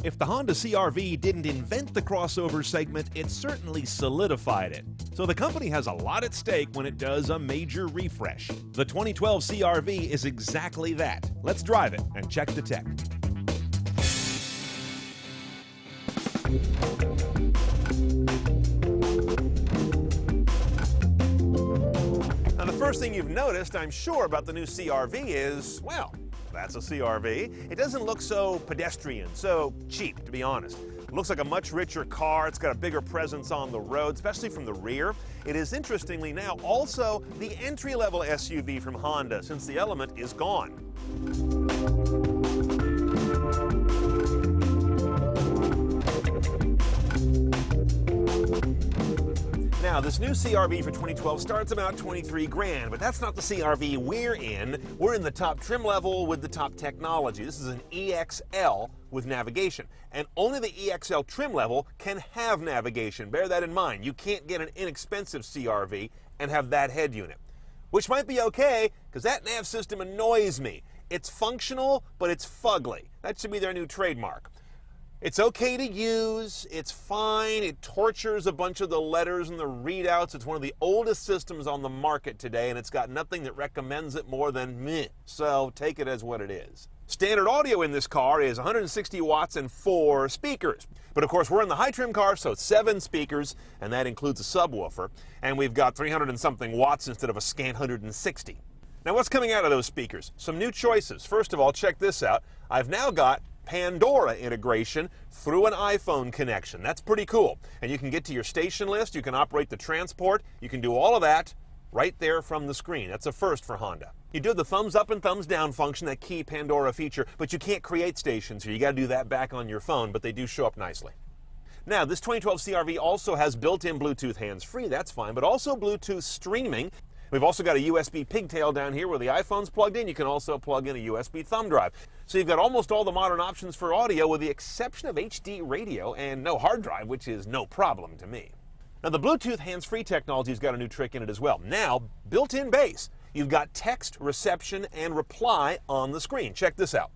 If the Honda CR-V didn't invent the crossover segment, it certainly solidified it. So the company has a lot at stake when it does a major refresh. The 2012 CR-V is exactly that. Let's drive it and check the tech. Now, the first thing you've noticed, I'm sure, about the new CR-V is, well, that's a CR-V. It doesn't look so pedestrian, so cheap, to be honest. It looks like a much richer car. It's got a bigger presence on the road, especially from the rear. It is, interestingly now, also the entry-level SUV from Honda, since the Element is gone. Now, this new CR-V for 2012 starts about 23 grand, but that's not the CR-V we're in. We're in the top trim level with the top technology. This is an EXL with navigation, and only the EXL trim level can have navigation. Bear that in mind. You can't get an inexpensive CR-V and have that head unit, which might be okay, because that nav system annoys me. It's functional, but it's fugly. That should be their new trademark. It's okay to use, it's fine, it tortures a bunch of the letters and the readouts. It's one of the oldest systems on the market today, and it's got nothing that recommends it more than meh. So take it as what it is. Standard audio in this car is 160 watts and 4 speakers. But of course, we're in the high trim car, so it's 7 speakers, and that includes a subwoofer. And we've got 300 and something watts instead of a scant 160. Now, what's coming out of those speakers? Some new choices. First of all, check this out. I've now got Pandora integration through an iPhone connection. That's pretty cool. And you can get to your station list, you can operate the transport, you can do all of that right there from the screen. That's a first for Honda. You do the thumbs up and thumbs down function, that key Pandora feature, but you can't create stations here. You got to do that back on your phone, but they do show up nicely. Now, this 2012 CR-V also has built-in Bluetooth hands-free, that's fine, but also Bluetooth streaming. We've also got a USB pigtail down here where the iPhone's plugged in. You can also plug in a USB thumb drive. So you've got almost all the modern options for audio with the exception of HD radio and no hard drive, which is no problem to me. Now, the Bluetooth hands-free technology's got a new trick in it as well. Now, built-in bass. You've got text, reception, and reply on the screen. Check this out.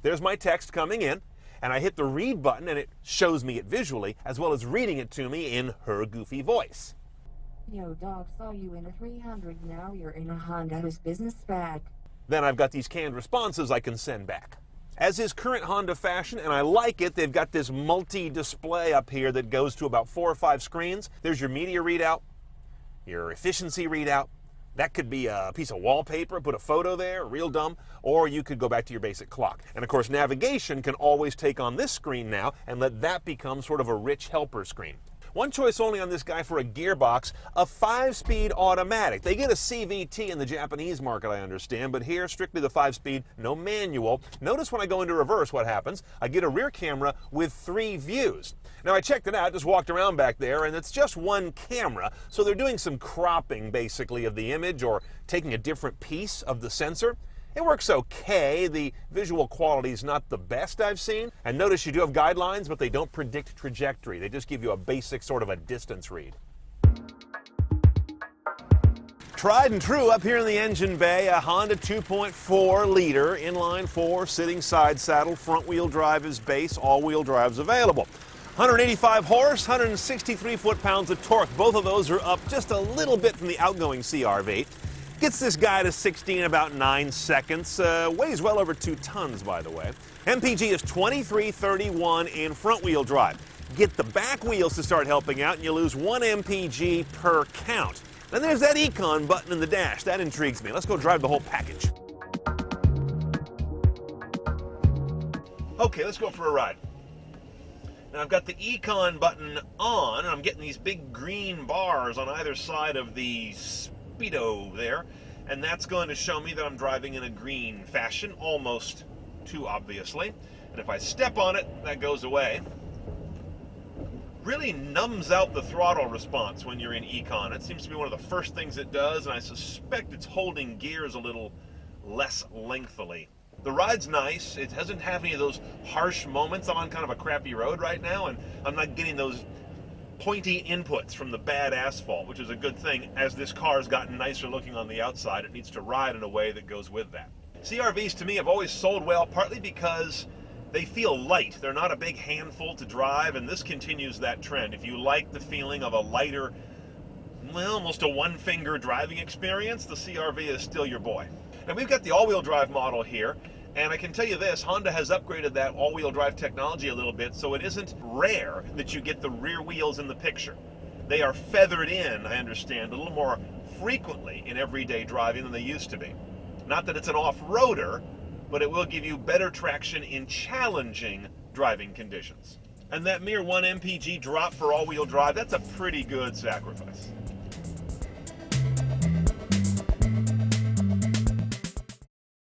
There's my text coming in, and I hit the read button, and it shows me it visually, as well as reading it to me in her goofy voice. Yo, dog, saw you in a 300, now you're in a Honda's business bag. Then I've got these canned responses I can send back. As is current Honda fashion, and I like it, they've got this multi-display up here that goes to about 4 or 5 screens. There's your media readout, your efficiency readout. That could be a piece of wallpaper, put a photo there, real dumb, or you could go back to your basic clock. And of course, navigation can always take on this screen now and let that become sort of a rich helper screen. One choice only on this guy for a gearbox, a 5-speed automatic. They get a CVT in the Japanese market, I understand, but here, strictly the 5-speed, no manual. Notice when I go into reverse what happens. I get a rear camera with 3 views. Now, I checked it out, just walked around back there, and it's just one camera, so they're doing some cropping, basically, of the image or taking a different piece of the sensor. It works okay. The visual quality is not the best I've seen. And notice you do have guidelines, but they don't predict trajectory. They just give you a basic sort of a distance read. Tried and true up here in the engine bay, a Honda 2.4 liter, inline 4, sitting side saddle, front wheel drive is base, all wheel drive's available. 185 horse, 163 foot-pounds of torque. Both of those are up just a little bit from the outgoing CR-V. Gets this guy to 60 in about 9 seconds. Weighs well over 2 tons, by the way. MPG is 2331 in front-wheel drive. Get the back wheels to start helping out, and you lose 1 MPG per count. Then there's that Econ button in the dash. That intrigues me. Let's go drive the whole package. Okay, let's go for a ride. Now, I've got the Econ button on, and I'm getting these big green bars on either side of the speedo there, and that's going to show me that I'm driving in a green fashion, almost too obviously. And if I step on it, that goes away. Really numbs out the throttle response when you're in Econ. It seems to be one of the first things it does, and I suspect it's holding gears a little less lengthily. The ride's nice. It doesn't have any of those harsh moments. I'm on kind of a crappy road right now, and I'm not getting those pointy inputs from the bad asphalt, which is a good thing. As this car's gotten nicer looking on the outside, it needs to ride in a way that goes with that. CR-Vs to me have always sold well, partly because They feel light. They're not a big handful to drive, and this continues that trend. If you like the feeling of a lighter, well, almost a one-finger driving experience, the CR-V is still your boy. And we've got the all-wheel drive model here, and I can tell you this, Honda has upgraded that all-wheel drive technology a little bit, so it isn't rare that you get the rear wheels in the picture. They are feathered in, I understand, a little more frequently in everyday driving than they used to be. Not that it's an off-roader, but it will give you better traction in challenging driving conditions. And that mere 1 mpg drop for all-wheel drive, that's a pretty good sacrifice.